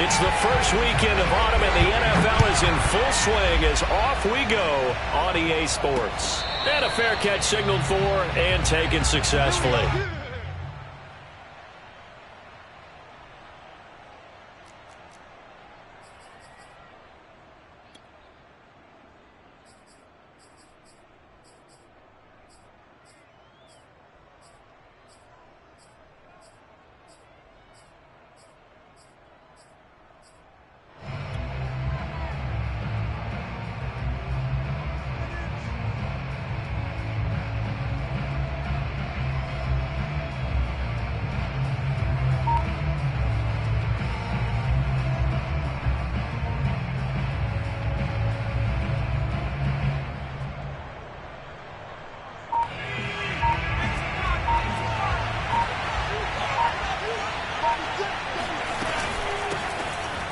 It's the first weekend of autumn, and the NFL is in full swing as off we go on EA Sports. And a fair catch signaled for and taken successfully.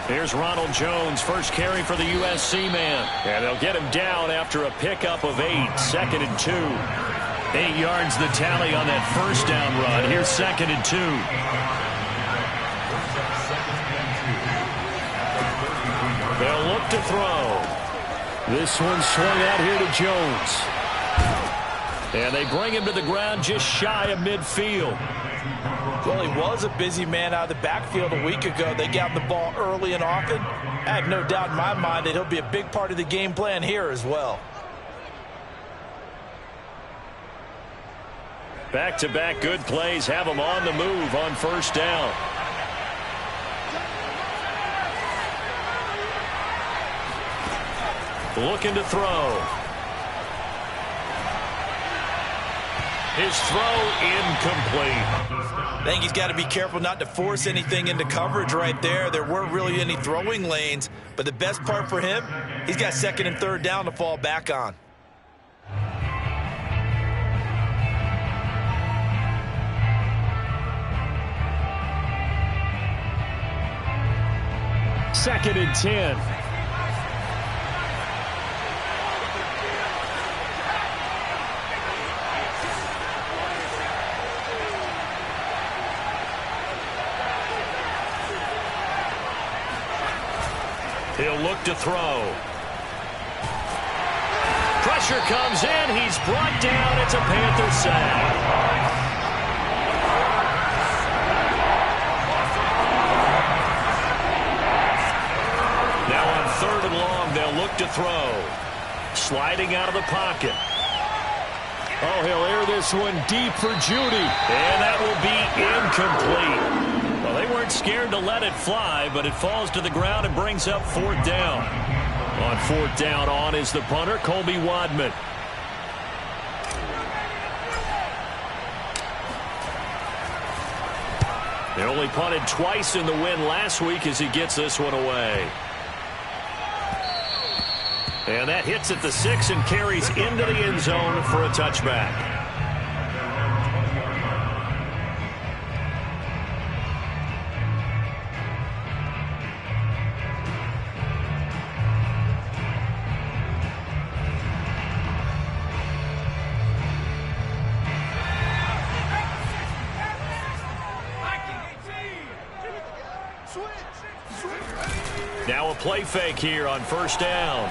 Here's Ronald Jones, first carry for the USC man. And they'll get him down after a pickup of 8, 2nd and 2. 8 yards the tally on that first down run. Here's 2nd and 2. They'll look to throw. This one swung out here to Jones. And they bring him to the ground just shy of midfield. Well, he was a busy man out of the backfield a week ago. They got the ball early and often. I have no doubt in my mind that he'll be a big part of the game plan here as well. Back-to-back good plays have him on the move on first down. Looking to throw. His throw incomplete. I think he's got to be careful not to force anything into coverage right there. There weren't really any throwing lanes, but the best part for him, he's got 2nd and 3rd down to fall back on. Second and 10. He'll look to throw. Pressure comes in. He's brought down. It's a Panther sack. Now on 3rd and long, they'll look to throw. Sliding out of the pocket. Oh, he'll air this one deep for Judy. And that will be incomplete. Well, they weren't scared to let it fly, but it falls to the ground and brings up 4th down. On 4th down on is the punter, Colby Wadman. They only punted twice in the win last week as he gets this one away. And that hits at the 6 and carries into the end zone for a touchback. Now a play fake here on first down.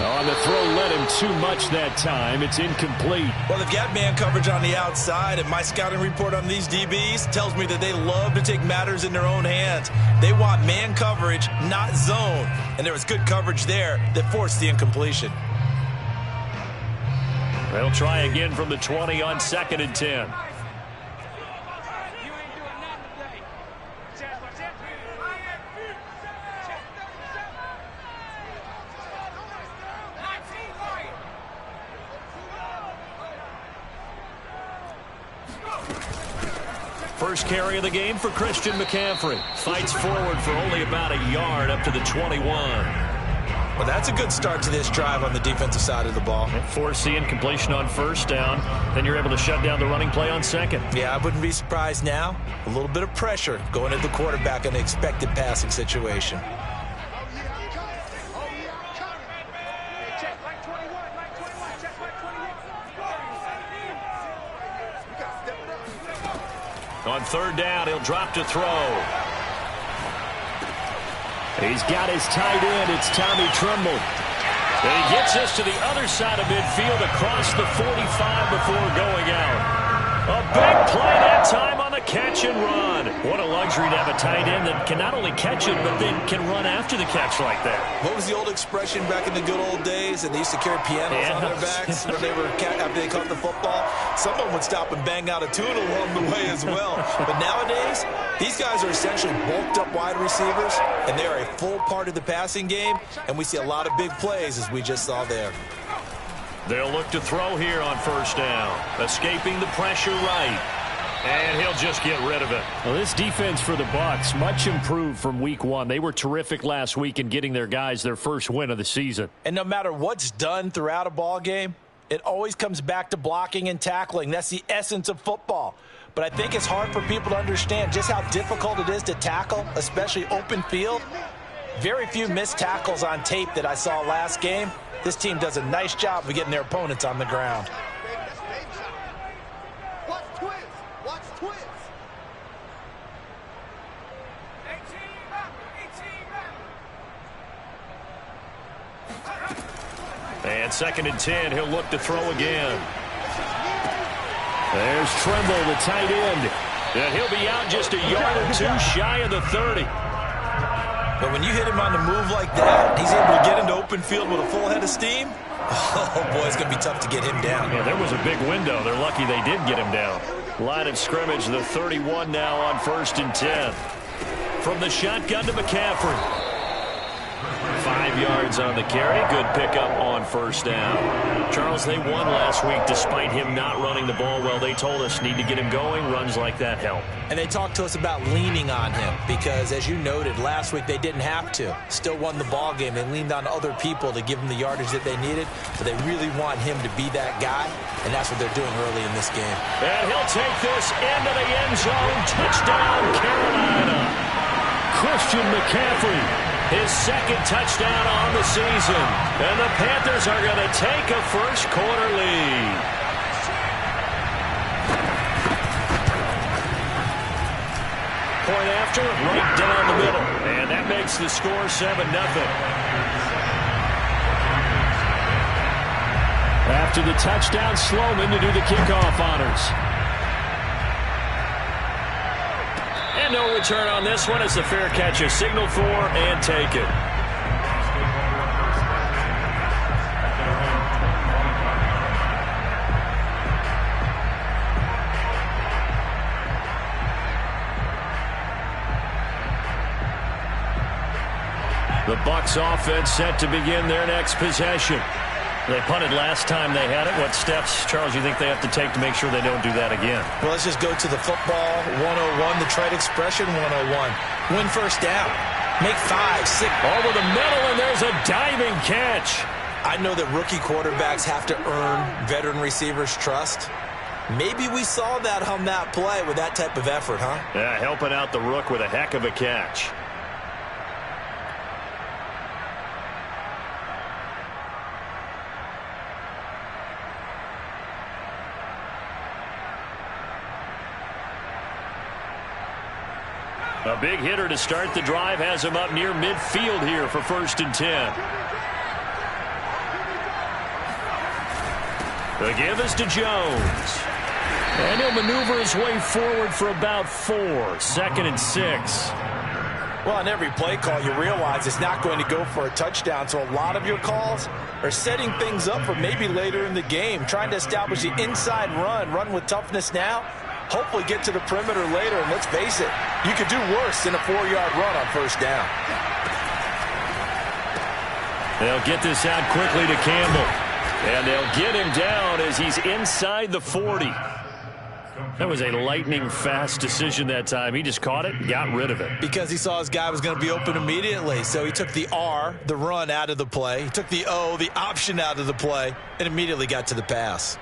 On the throw led him too much that time. It's incomplete. Well, they've got man coverage on the outside, and my scouting report on these DBs tells me that they love to take matters in their own hands. They want man coverage, not zone. And there was good coverage there that forced the incompletion. They'll try again from the 20 on 2nd and 10. First carry of the game for Christian McCaffrey. Fights forward for only about a yard up to the 21. Well, that's a good start to this drive on the defensive side of the ball. Force the incompletion on first down. Then you're able to shut down the running play on 2nd. Yeah, I wouldn't be surprised now. A little bit of pressure going at the quarterback in an expected passing situation. On 3rd down, he'll drop to throw. He's got his tight end. It's Tommy Tremble. And he gets us to the other side of midfield across the 45 before going out. A big play that time on the catch and run. What a luxury to have a tight end that can not only catch it, but then can run after the catch like that. What was the old expression back in the good old days? And they used to carry pianos on their backs when after they caught the football. Someone would stop and bang out a tune along the way as well. But nowadays, these guys are essentially bulked up wide receivers, and they are a full part of the passing game. And we see a lot of big plays, as we just saw there. They'll look to throw here on first down. Escaping the pressure right. And he'll just get rid of it. Well, this defense for the Bucs, much improved from week one. They were terrific last week in getting their guys their first win of the season. And no matter what's done throughout a ball game, it always comes back to blocking and tackling. That's the essence of football. But I think it's hard for people to understand just how difficult it is to tackle, especially open field. Very few missed tackles on tape that I saw last game. This team does a nice job of getting their opponents on the ground. And 2nd and 10, he'll look to throw again. There's Tremble, the tight end. And he'll be out just a yard or two shy of the 30. But when you hit him on the move like that, he's able to get into open field with a full head of steam. Oh, boy, it's going to be tough to get him down. Yeah, there was a big window. They're lucky they did get him down. Line of scrimmage, the 31 now on 1st and 10. From the shotgun to McCaffrey. 5 yards on the carry. Good pickup on first down. Charles, they won last week despite him not running the ball well. They told us need to get him going. Runs like that help. And they talked to us about leaning on him because, as you noted, last week they didn't have to. Still won the ball game. They leaned on other people to give them the yardage that they needed. But they really want him to be that guy, and that's what they're doing early in this game. And he'll take this into the end zone. Touchdown, Carolina. Christian McCaffrey. His 2nd touchdown on the season. And the Panthers are going to take a first-quarter lead. Point after, right down the middle. And that makes the score 7-0. After the touchdown, Sloman to do the kickoff honors. And no return on this one as the fair catch is signaled for and taken. The Bucs offense set to begin their next possession. They punted last time they had it. What steps, Charles, you think they have to take to make sure they don't do that again? Well, let's just go to the football 101, the trade expression 101. Win first down. Make 5, 6. Over the middle, and there's a diving catch. I know that rookie quarterbacks have to earn veteran receivers' trust. Maybe we saw that on that play with that type of effort, huh? Yeah, helping out the rook with a heck of a catch. A big hitter to start the drive has him up near midfield here for 1st and 10. The give is to Jones. And he'll maneuver his way forward for about 4. 2nd and 6. Well, on every play call, you realize it's not going to go for a touchdown. So a lot of your calls are setting things up for maybe later in the game, trying to establish the inside run with toughness now. Hopefully get to the perimeter later, and let's face it, you could do worse than a 4-yard run on first down. They'll get this out quickly to Campbell. And they'll get him down as he's inside the 40. That was a lightning-fast decision that time. He just caught it and got rid of it. Because he saw his guy was going to be open immediately. So he took the R, the run, out of the play. He took the O, the option, out of the play, and immediately got to the pass.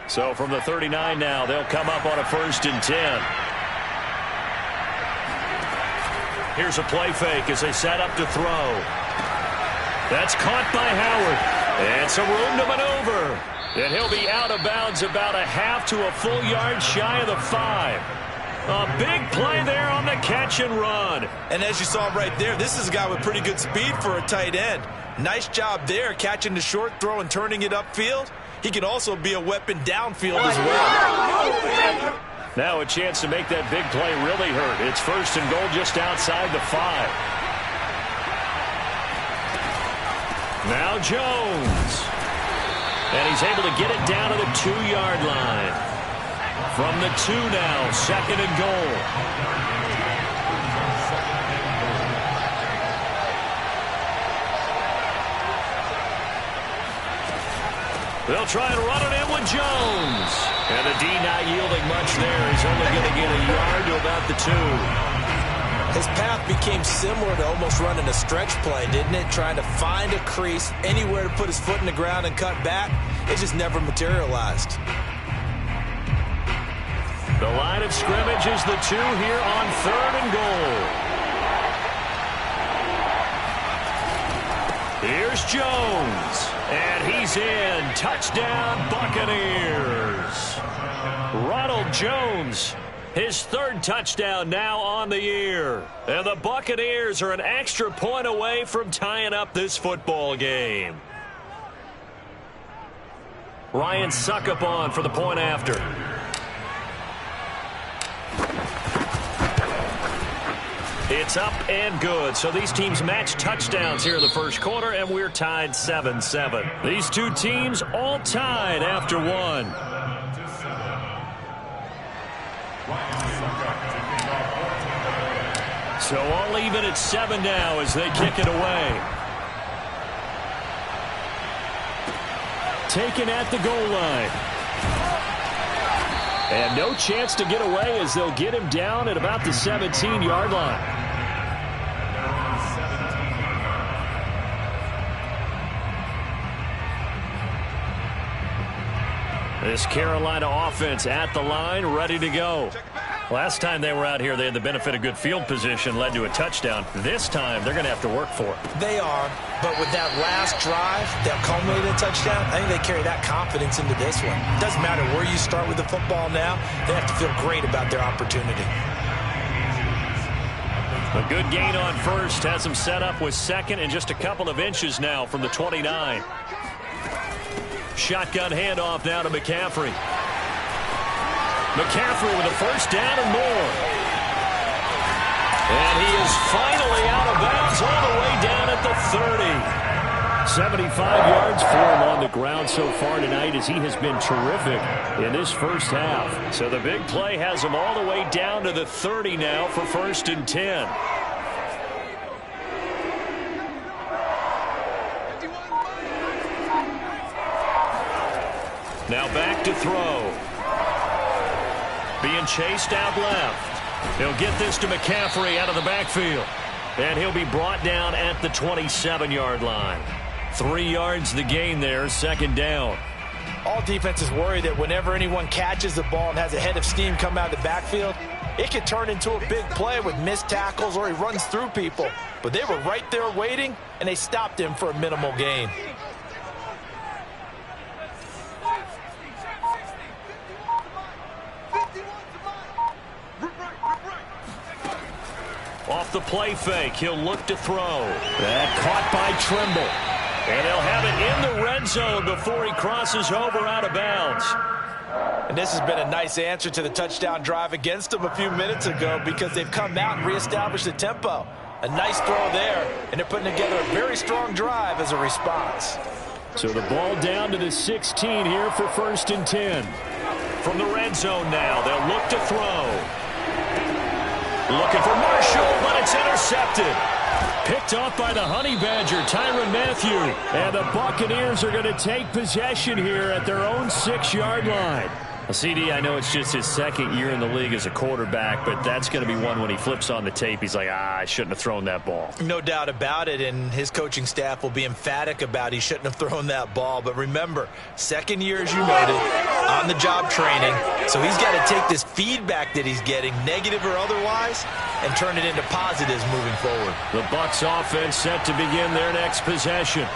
So from the 39 now, they'll come up on a 1st and 10. Here's a play fake as they set up to throw. That's caught by Howard. And some room to maneuver. And he'll be out of bounds about a half to a full yard shy of the 5. A big play there on the catch and run. And as you saw right there, this is a guy with pretty good speed for a tight end. Nice job there, catching the short throw and turning it upfield. He can also be a weapon downfield as well. Now a chance to make that big play really hurt. It's first and goal just outside the 5. Now Jones. And he's able to get it down to the 2-yard line. From the 2 now, second and goal. They'll try and run it in with Jones. And the D not yielding much there. He's only going to get a yard to about the 2. His path became similar to almost running a stretch play, didn't it? Trying to find a crease, anywhere to put his foot in the ground and cut back. It just never materialized. The line of scrimmage is the 2 here on third and goal. Here's Jones. And he's in. Touchdown, Buccaneers. Ronald Jones, his 3rd touchdown now on the year. And the Buccaneers are an extra point away from tying up this football game. Ryan Succop for the point after. It's up and good. So these teams match touchdowns here in the first quarter, and we're tied 7-7. These two teams all tied after 1. So all even at 7 now as they kick it away. Taken at the goal line. And no chance to get away as they'll get him down at about the 17-yard line. This Carolina offense at the line, ready to go. Last time they were out here, they had the benefit of good field position, led to a touchdown. This time, they're going to have to work for it. They are, but with that last drive that culminated in a touchdown, I think they carry that confidence into this one. It doesn't matter where you start with the football now. They have to feel great about their opportunity. A good gain on first has them set up with second and just a couple of inches now from the 29. Shotgun handoff now to McCaffrey. McCaffrey with a first down and more. And he is finally out of bounds all the way down at the 30. 75 yards for him on the ground so far tonight as he has been terrific in this first half. So the big play has him all the way down to the 30 now for first and 10. Now back to throw. Being chased out left. He'll get this to McCaffrey out of the backfield. And he'll be brought down at the 27-yard line. 3 yards the gain there, second down. All defenses worry that whenever anyone catches the ball and has a head of steam come out of the backfield, it can turn into a big play with missed tackles or he runs through people. But they were right there waiting, and they stopped him for a minimal gain. Off the play fake, he'll look to throw. That caught by Trimble. And they'll have it in the red zone before he crosses over out of bounds. And this has been a nice answer to the touchdown drive against them a few minutes ago because they've come out and reestablished the tempo. A nice throw there, and they're putting together a very strong drive as a response. So the ball down to the 16 here for first and 10. From the red zone now, they'll look to throw. Looking for Marshall, but it's intercepted. Picked off by the Honey Badger, Tyrann Mathieu. And the Buccaneers are going to take possession here at their own 6-yard line. CD, I know it's just his second year in the league as a quarterback, but that's going to be one when he flips on the tape. He's like, I shouldn't have thrown that ball. No doubt about it, and his coaching staff will be emphatic about he shouldn't have thrown that ball. But remember, second year, as you noted, on-the-job training. So he's got to take this feedback that he's getting, negative or otherwise, and turn it into positives moving forward. The Bucs offense set to begin their next possession.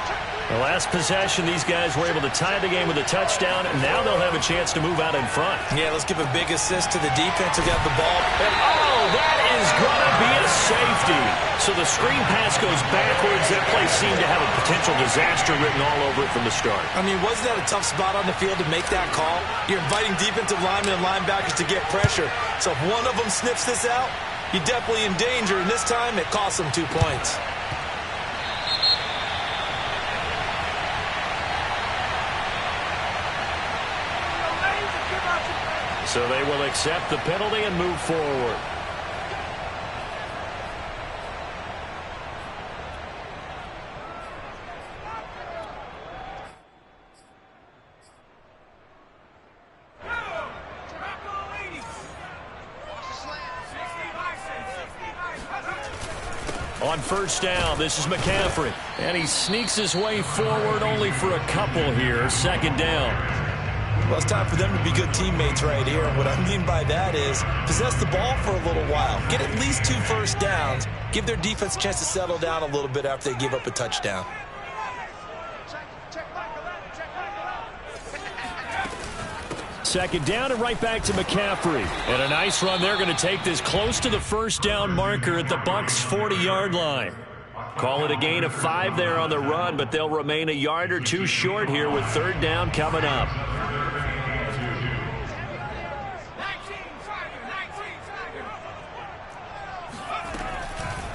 The last possession, these guys were able to tie the game with a touchdown, and now they'll have a chance to move out in front. Yeah, let's give a big assist to the defense who got the ball. And, oh, that is going to be a safety. So the screen pass goes backwards. That play seemed to have a potential disaster written all over it from the start. I mean, wasn't that a tough spot on the field to make that call? You're inviting defensive linemen and linebackers to get pressure. So if one of them sniffs this out, you're definitely in danger, and this time it costs them 2 points. So they will accept the penalty and move forward. On first down, this is McCaffrey. And he sneaks his way forward only for a couple here. Second down. Well, it's time for them to be good teammates right here. And what I mean by that is possess the ball for a little while. Get at least 2 first downs. Give their defense a chance to settle down a little bit after they give up a touchdown. Second down and right back to McCaffrey. And a nice run. They're going to take this close to the first down marker at the Bucs' 40-yard line. Call it a gain of 5 there on the run, but they'll remain a yard or 2 short here with third down coming up.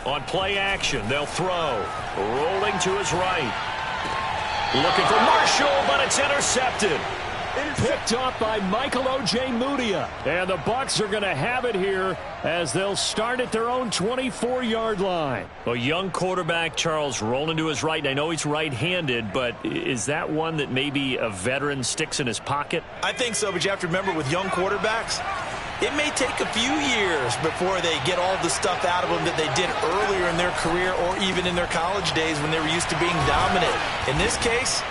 On play action, they'll throw. Rolling to his right. Looking for Marshall, but it's intercepted. Picked off by Michael Ojemudia. And the Bucs are going to have it here as they'll start at their own 24-yard line. A young quarterback, Charles, rolling to his right. I know he's right-handed, but is that one that maybe a veteran sticks in his pocket? I think so, but you have to remember with young quarterbacks, it may take a few years before they get all the stuff out of them that they did earlier in their career or even in their college days when they were used to being dominant. In this case,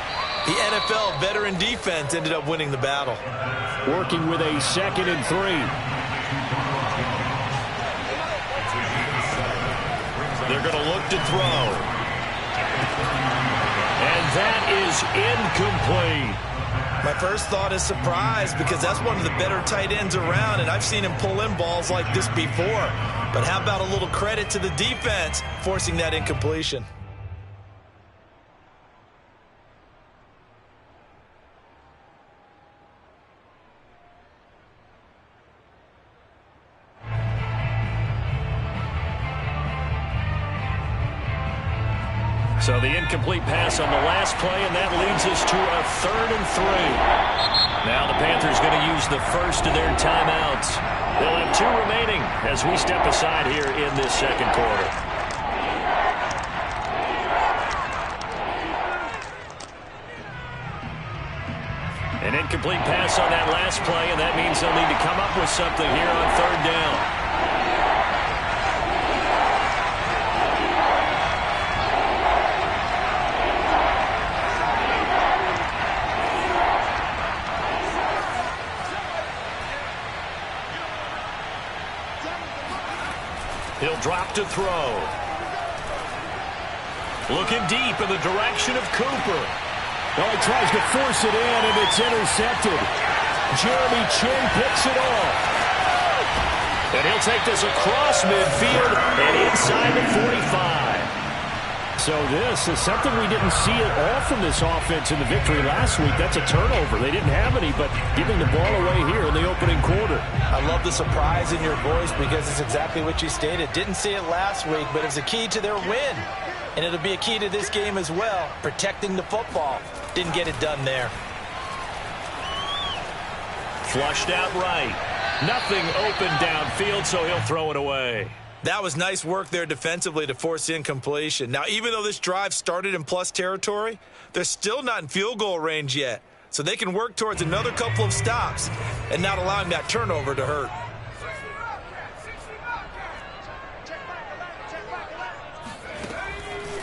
the NFL veteran defense ended up winning the battle. Working with a 2nd and 3. They're going to look to throw. And that is incomplete. My first thought is surprise because that's one of the better tight ends around, and I've seen him pull in balls like this before. But how about a little credit to the defense forcing that incompletion? So the incomplete pass on the last play, and that leads us to a 3rd and 3. Now the Panthers going to use the first of their timeouts. They'll have 2 remaining as we step aside here in this second quarter. An incomplete pass on that last play, and that means they'll need to come up with something here on 3rd down. He'll drop to throw. Looking deep in the direction of Cooper. Well, he tries to force it in, and it's intercepted. Jeremy Chin picks it off. And he'll take this across midfield and inside the 45. So this is something we didn't see at all from this offense in the victory last week. That's a turnover. They didn't have any, but giving the ball away here in the opening quarter. I love the surprise in your voice because it's exactly what you stated. Didn't see it last week, but it's a key to their win. And it'll be a key to this game as well, protecting the football. Didn't get it done there. Flushed out right. Nothing open downfield, so he'll throw it away. That was nice work there defensively to force incompletion. Now, even though this drive started in plus territory, they're still not in field goal range yet. So they can work towards another couple of stops and not allowing that turnover to hurt.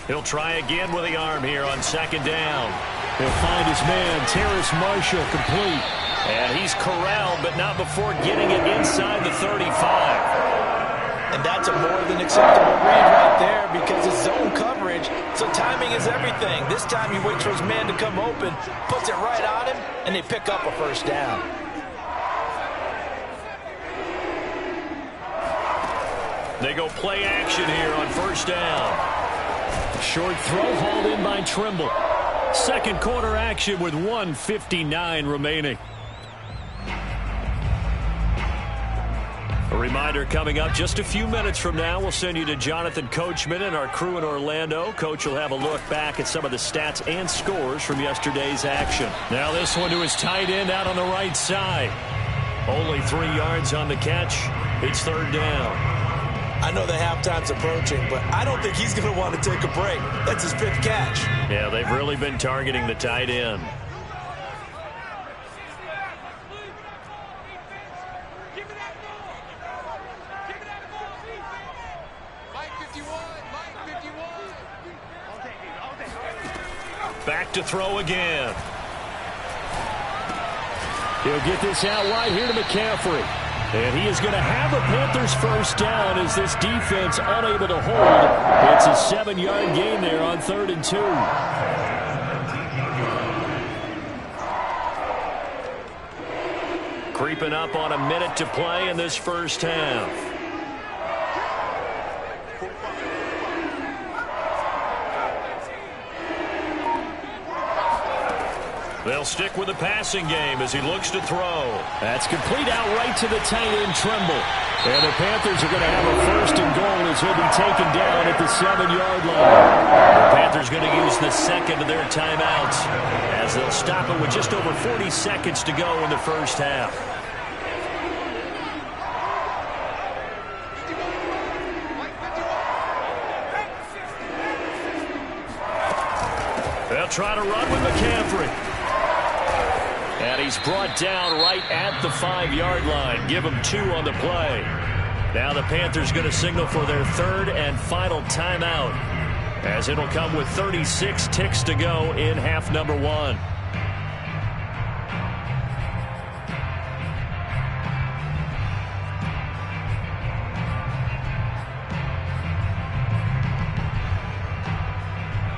He'll try again with the arm here on 2nd down. He'll find his man, Terrace Marshall, complete. And he's corralled, but not before getting it inside the 35. And that's a more than acceptable read right there because it's zone coverage, so timing is everything. thing. This time he waits for his man to come open, puts it right on him, and they pick up a first down. They go play action here on first down. Short throw hauled in by Trimble. Second quarter action with 1:59 remaining. A reminder coming up just a few minutes from now. We'll send you to Jonathan Coachman and our crew in Orlando. Coach will have a look back at some of the stats and scores from yesterday's action. Now this one to his tight end out on the right side. Only 3 yards on the catch. It's third down. I know the halftime's approaching, but I don't think he's going to want to take a break. That's his 5th catch. Yeah, they've really been targeting the tight end. Back to throw again. He'll get this out wide here to McCaffrey. And he is going to have a Panthers first down as this defense unable to hold. It's a 7-yard gain there on 3rd and 2. Creeping up on a minute to play in this first half. They'll stick with the passing game as he looks to throw. That's complete out right to the tight end, Trimble. And the Panthers are going to have a first and goal as he'll be taken down at the 7-yard line. The Panthers going to use the second of their timeouts as they'll stop it with just over 40 seconds to go in the first half. They'll try to run with McCaffrey. And he's brought down right at the 5-yard line. Give him 2 on the play. Now the Panthers going to signal for their 3rd and final timeout, as it'll come with 36 ticks to go in half number 1.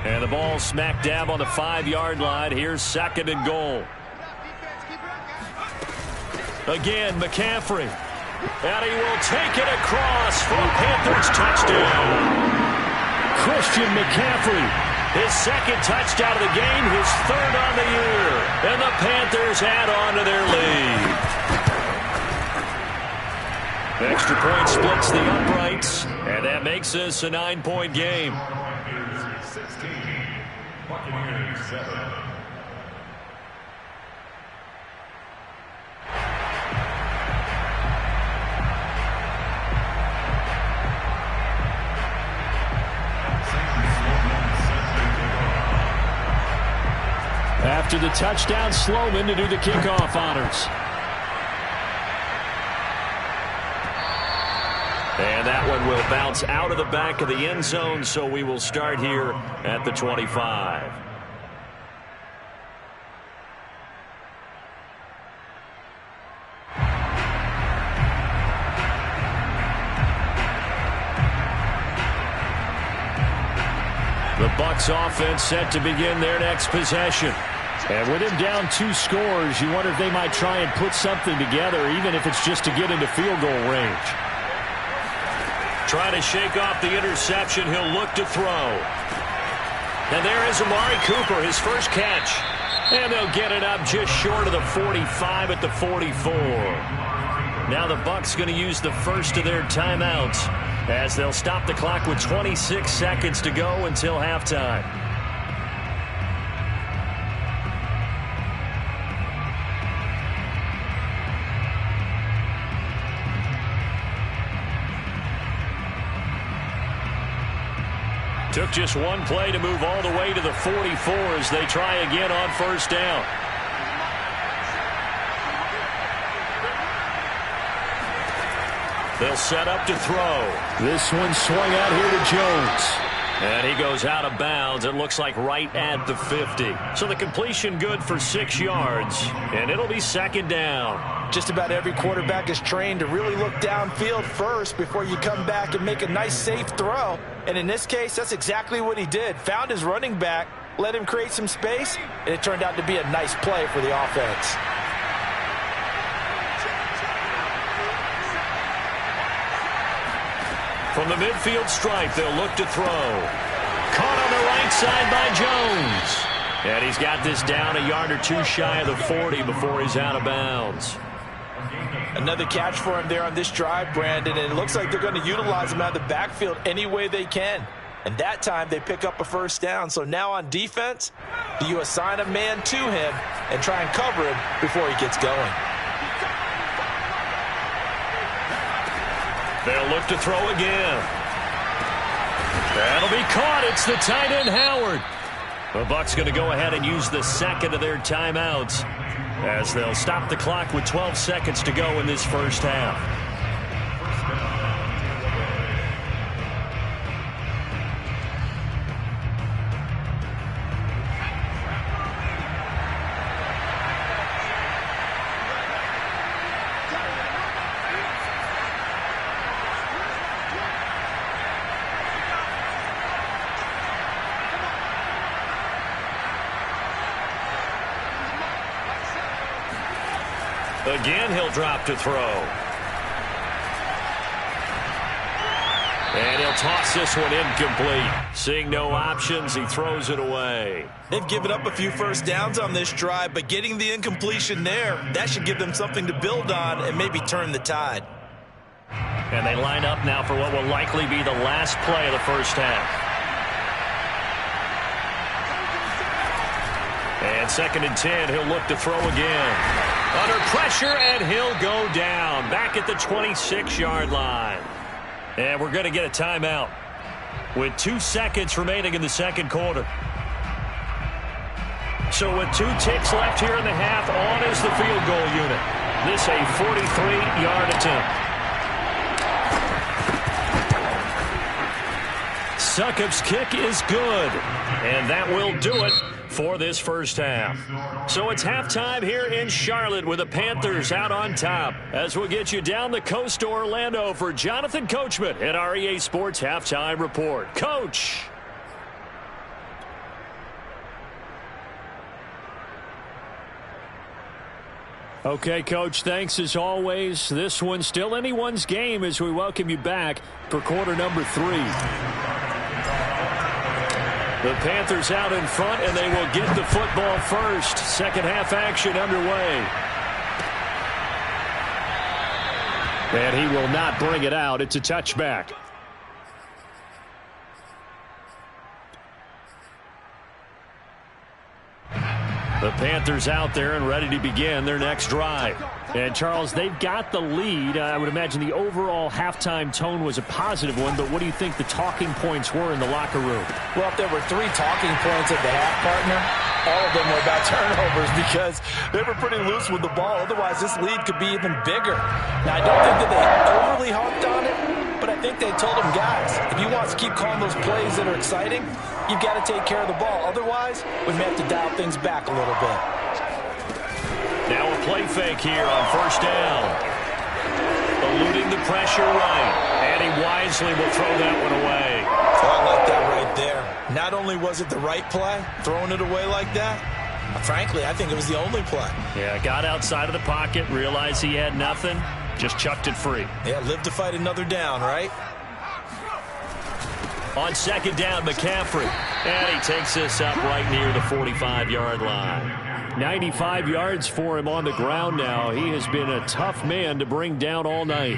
And the ball smack dab on the 5-yard line. Here's 2nd and goal. Again, McCaffrey. And he will take it across for a Panthers touchdown. Christian McCaffrey. His 2nd touchdown of the game, his 3rd on the year. And the Panthers add on to their lead. Extra point splits the uprights, and that makes this a 9-point game. After the touchdown, Sloman to do the kickoff honors. And that one will bounce out of the back of the end zone, so we will start here at the 25. The Bucs offense set to begin their next possession. And with him down 2 scores, you wonder if they might try and put something together, even if it's just to get into field goal range. Trying to shake off the interception, he'll look to throw. And there is Amari Cooper, his first catch. And they'll get it up just short of the 45 at the 44. Now the Bucs going to use the first of their timeouts, as they'll stop the clock with 26 seconds to go until halftime. Took just one play to move all the way to the 44 as they try again on first down. They'll set up to throw. This one swung out here to Jones. And he goes out of bounds. It looks like right at the 50. So the completion good for 6 yards. And it'll be 2nd down. Just about every quarterback is trained to really look downfield first before you come back and make a nice, safe throw. And in this case, that's exactly what he did. Found his running back, let him create some space, and it turned out to be a nice play for the offense. From the midfield stripe, they'll look to throw. Caught on the right side by Jones. And he's got this down a yard or two shy of the 40 before he's out of bounds. Another catch for him there on this drive, Brandon, and it looks like they're going to utilize him out of the backfield any way they can. And that time they pick up a first down. So now on defense, do you assign a man to him and try and cover him before he gets going? They'll look to throw again. That'll be caught. It's the tight end, Howard. The Bucs going to go ahead and use the second of their timeouts as they'll stop the clock with 12 seconds to go in this first half. Again, he'll drop to throw. And he'll toss this one incomplete. Seeing no options, he throws it away. They've given up a few first downs on this drive, but getting the incompletion there, that should give them something to build on and maybe turn the tide. And they line up now for what will likely be the last play of the first half. And 2nd and 10, he'll look to throw again. Under pressure, and he'll go down. Back at the 26-yard line. And we're going to get a timeout with 2 seconds remaining in the second quarter. So with 2 ticks left here in the half, on is the field goal unit. This a 43-yard attempt. Succop's kick is good. And that will do it for this first half. So it's halftime here in Charlotte with the Panthers out on top. As we'll get you down the coast to Orlando for Jonathan Coachman at our EA Sports Halftime Report. Coach. Okay, Coach, thanks as always. This one's still anyone's game as we welcome you back for quarter number 3. The Panthers out in front, and they will get the football first. Second half action underway. And he will not bring it out. It's a touchback. The Panthers out there and ready to begin their next drive. And, Charles, they've got the lead. I would imagine the overall halftime tone was a positive one, but what do you think the talking points were in the locker room? Well, if there were 3 talking points at the half, partner, all of them were about turnovers because they were pretty loose with the ball. Otherwise, this lead could be even bigger. Now, I don't think that they overly harped on it, but I think they told them, guys, if you want to keep calling those plays that are exciting, you've got to take care of the ball. Otherwise, we may have to dial things back a little bit. Now a play fake here on first down. Eluding the pressure right. And he wisely will throw that one away. Oh, I like that right there. Not only was it the right play, throwing it away like that, frankly, I think it was the only play. Yeah, got outside of the pocket, realized he had nothing, just chucked it free. Yeah, live to fight another down, right? On second down, McCaffrey. And he takes this up right near the 45-yard line. 95 yards for him on the ground now. He has been a tough man to bring down all night.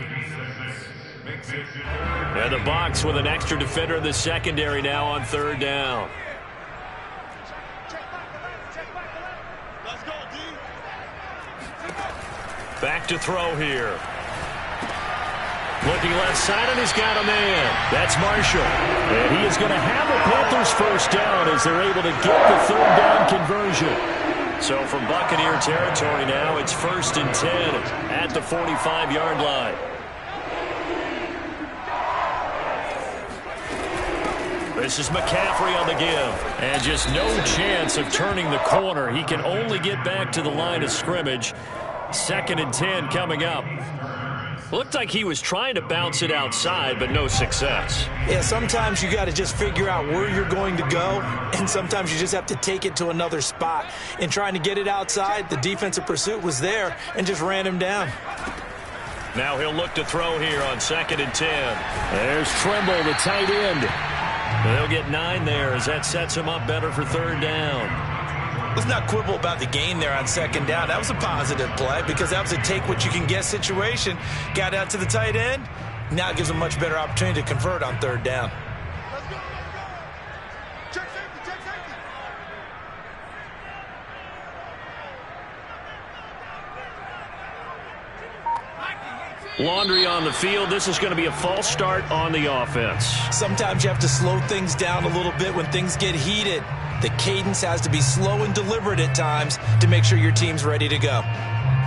And the Bucs with an extra defender in the secondary now on third down. Back to throw here. Looking left side, and he's got a man. That's Marshall. And he is going to have the Panthers first down as they're able to get the third down conversion. So from Buccaneer territory now, it's 1st and 10 at the 45-yard line. This is McCaffrey on the give. And just no chance of turning the corner. He can only get back to the line of scrimmage. 2nd and 10 coming up. Looked like he was trying to bounce it outside, but no success. Yeah, sometimes you got to just figure out where you're going to go, and sometimes you just have to take it to another spot. In trying to get it outside, the defensive pursuit was there and just ran him down. Now he'll look to throw here on 2nd and 10. There's Trimble, the tight end. They'll get 9 there as that sets him up better for 3rd down. Let's not quibble about the gain there on 2nd down. That was a positive play because that was a take-what-you-can-get situation. Got out to the tight end. Now it gives him a much better opportunity to convert on 3rd down. Let's go. Check safety, check safety. Laundry on the field. This is going to be a false start on the offense. Sometimes you have to slow things down a little bit when things get heated. The cadence has to be slow and deliberate at times to make sure your team's ready to go.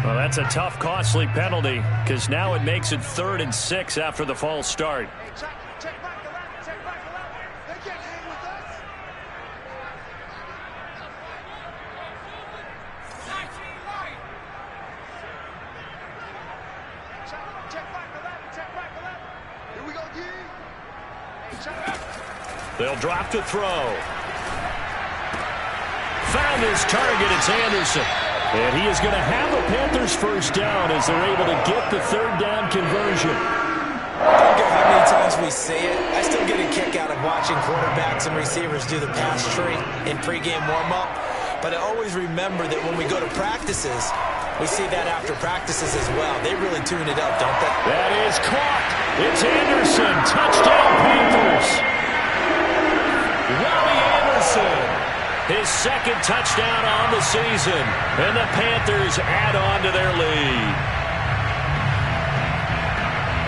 Well, that's a tough, costly penalty because now it makes it 3rd and 6 after the false start. Check back 11, check back 11. They can't hang with us. Check back 11, check back 11. Here we go, Yee. They'll drop to throw. Found his target. It's Anderson. And he is going to have the Panthers 1st down as they're able to get the 3rd down conversion. I don't care how many times we say it, I still get a kick out of watching quarterbacks and receivers do the pass tree in pregame warm-up. But I always remember that when we go to practices, we see that after practices as well. They really tune it up, don't they? That is caught. It's Anderson. Touchdown, Panthers. Robbie Anderson. His 2nd touchdown on the season. And the Panthers add on to their lead.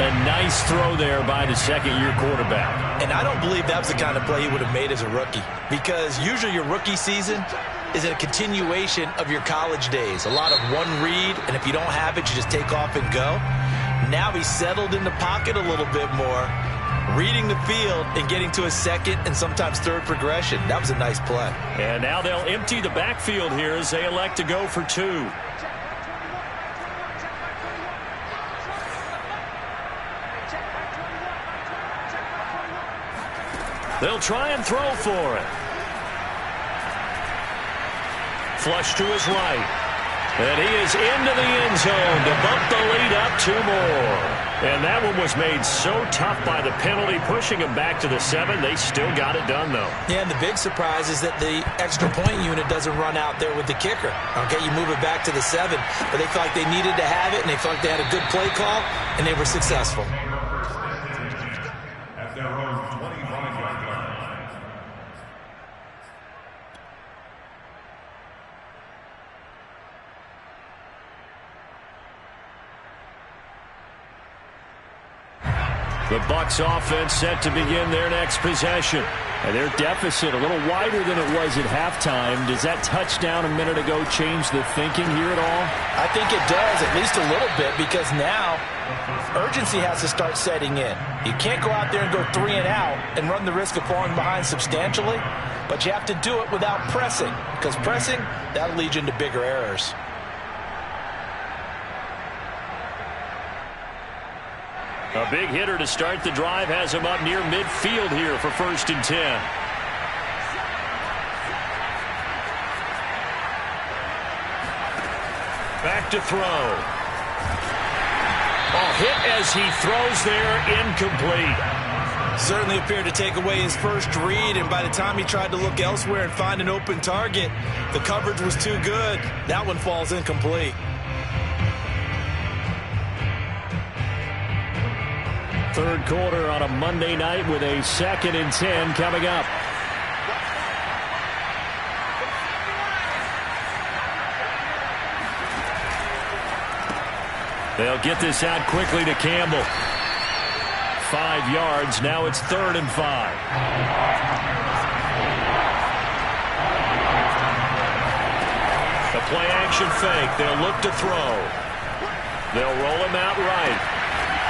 A nice throw there by the 2nd-year quarterback. And I don't believe that was the kind of play he would have made as a rookie. Because usually your rookie season is a continuation of your college days. A lot of one read, and if you don't have it, you just take off and go. Now he's settled in the pocket a little bit more, reading the field and getting to a 2nd and sometimes 3rd progression. That was a nice play. And now they'll empty the backfield here as they elect to go for 2. They'll try and throw for it. Flush to his right. And he is into the end zone to bump the lead up 2 more. And that one was made so tough by the penalty, pushing him back to the 7. They still got it done, though. Yeah, and the big surprise is that the extra point unit doesn't run out there with the kicker. Okay, you move it back to the 7, but they felt like they needed to have it, and they felt like they had a good play call, and they were successful. At their own 25-yard line. The Bucs offense set to begin their next possession. And their deficit a little wider than it was at halftime. Does that touchdown a minute ago change the thinking here at all? I think it does, at least a little bit, because now urgency has to start setting in. You can't go out there and go 3 and out and run the risk of falling behind substantially, but you have to do it without pressing, because pressing, that'll lead you into bigger errors. A big hitter to start the drive has him up near midfield here for 1st and 10. Back to throw. Hit as he throws there, incomplete. Certainly appeared to take away his first read, and by the time he tried to look elsewhere and find an open target, the coverage was too good. That one falls incomplete. Third quarter on a Monday night with a 2nd and 10 coming up. They'll get this out quickly to Campbell. 5 yards. Now it's 3rd and 5. The play action fake. They'll look to throw. They'll roll him out right.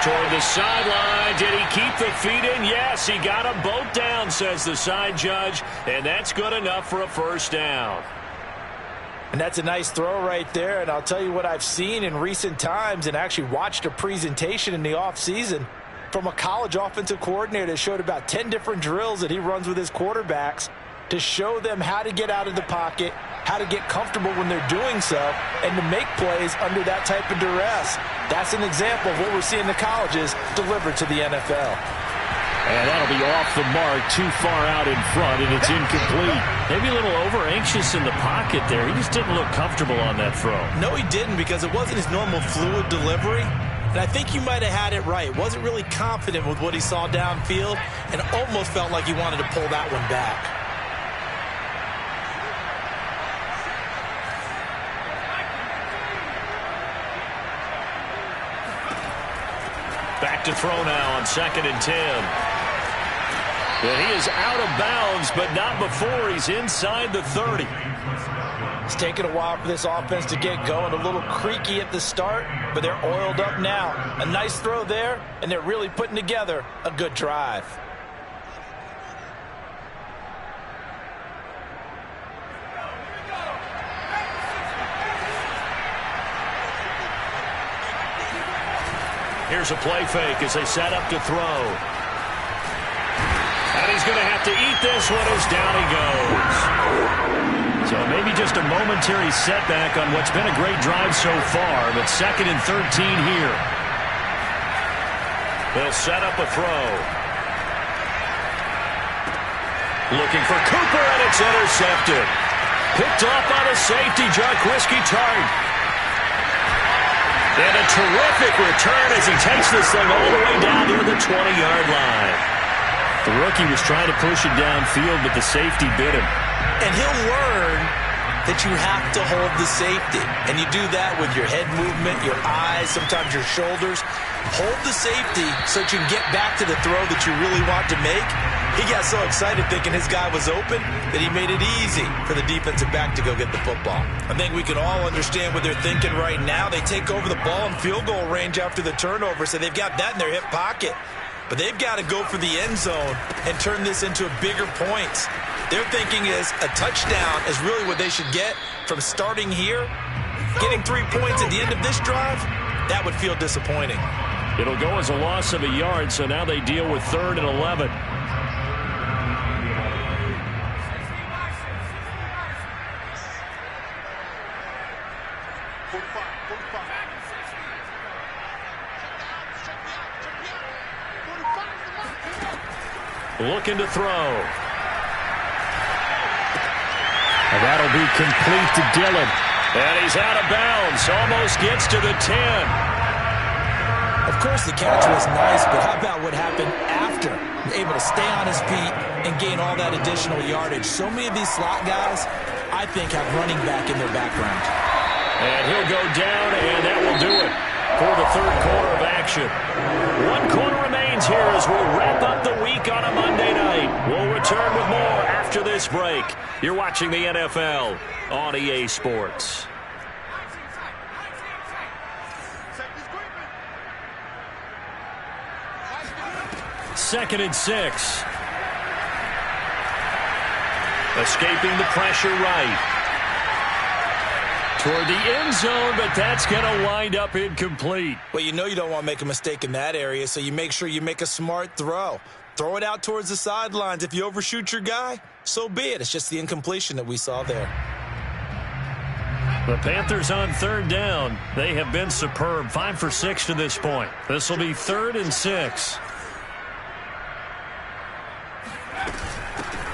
Toward the sideline. Did he keep the feet in? Yes, he got them both down, says the side judge. And that's good enough for a 1st down. And that's a nice throw right there. And I'll tell you what I've seen in recent times and actually watched a presentation in the offseason from a college offensive coordinator that showed about 10 different drills that he runs with his quarterbacks to show them how to get out of the pocket, how to get comfortable when they're doing so, and to make plays under that type of duress. That's an example of what we're seeing the colleges deliver to the NFL. And that'll be off the mark, too far out in front, and it's incomplete. Maybe a little over-anxious in the pocket there. He just didn't look comfortable on that throw. No, he didn't, because it wasn't his normal fluid delivery. And I think you might have had it right. Wasn't really confident with what he saw downfield and almost felt like he wanted to pull that one back. Back to throw now on 2nd and 10. And he is out of bounds, but not before he's inside the 30. It's taken a while for this offense to get going. A little creaky at the start, but they're oiled up now. A nice throw there, and they're really putting together a good drive. Here's a play fake as they set up to throw. And he's going to have to eat this one as down he goes. So maybe just a momentary setback on what's been a great drive so far, but 2nd and 13 here. They'll set up a throw. Looking for Cooper, and it's intercepted. Picked off by the safety, Jarquiski Tart. And a terrific return as he takes this thing all the way down near the 20-yard line. The rookie was trying to push it downfield, but the safety bit him. And he'll learn that you have to hold the safety. And you do that with your head movement, your eyes, sometimes your shoulders. Hold the safety so that you can get back to the throw that you really want to make. He got so excited thinking his guy was open that he made it easy for the defensive back to go get the football. I think we can all understand what they're thinking right now. They take over the ball in field goal range after the turnover, so they've got that in their hip pocket. But they've got to go for the end zone and turn this into bigger points. Their thinking is a touchdown is really what they should get from starting here. Getting 3 points at the end of this drive, that would feel disappointing. It'll go as a loss of a yard, so now they deal with 3rd and 11. Looking to throw. And that'll be complete to Dillon. And he's out of bounds. Almost gets to the 10. Of course, the catch was nice, but how about what happened after? Able to stay on his feet and gain all that additional yardage. So many of these slot guys, I think, have running back in their background. And he'll go down, and that will do it for the 3rd quarter of action. 1 quarter remains here as we wrap up the week on a Monday night. We'll return with more after this break. You're watching the NFL on EA Sports. Second and 6. Escaping the pressure right. Toward the end zone, but that's going to wind up incomplete. Well, you know you don't want to make a mistake in that area, so you make sure you make a smart throw. Throw it out towards the sidelines. If you overshoot your guy, so be it. It's just the incompletion that we saw there. The Panthers on 3rd down. They have been superb. 5 for 6 to this point. This will be 3rd and 6.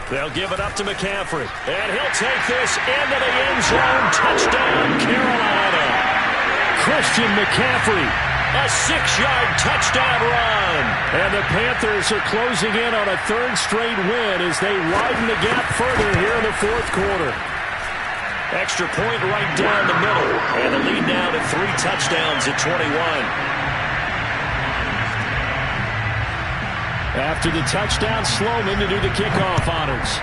They'll give it up to McCaffrey. And he'll take this into the end zone. Touchdown, Carolina. Christian McCaffrey, a 6-yard touchdown run. And the Panthers are closing in on a 3rd straight win as they widen the gap further here in the 4th quarter. Extra point right down the middle. And the lead now to 3 touchdowns at 21. After the touchdown, Sloman to do the kickoff honors.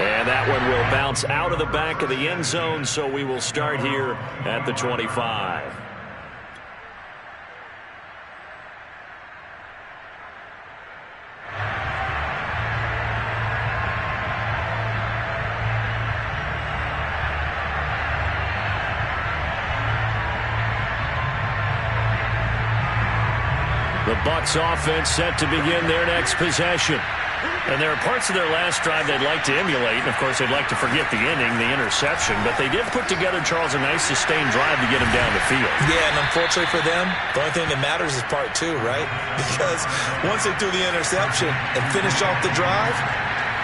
And that one will bounce out of the back of the end zone, so we will start here at the 25. Seahawks offense set to begin their next possession. And there are parts of their last drive they'd like to emulate. And, of course, they'd like to forget the inning, the interception. But they did put together, Charles, a nice sustained drive to get him down the field. Yeah, and unfortunately for them, the only thing that matters is part two, right? Because once they threw the interception and finished off the drive,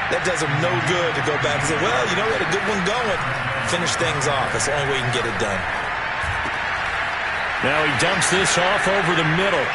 that does them no good to go back and say, well, you know, we had a good one going. Finish things off. That's the only way you can get it done. Now he dumps this off over the middle.